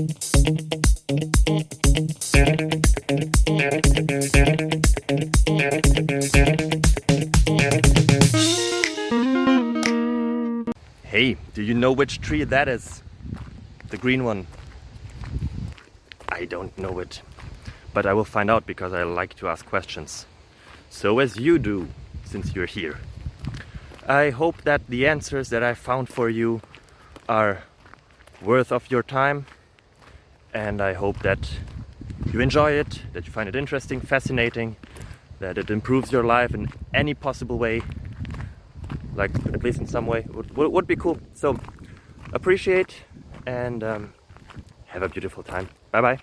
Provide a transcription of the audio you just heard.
Hey, do you know which tree that is? The green one. I don't know it, but I will find out because I like to ask questions. So as you do, since you're here. I hope that the answers that I found for you are worth of your time, and I hope that you enjoy it, that you find it interesting, fascinating, that it improves your life in any possible way, like at least in some way, would be cool. So appreciate and have a beautiful time. Bye bye.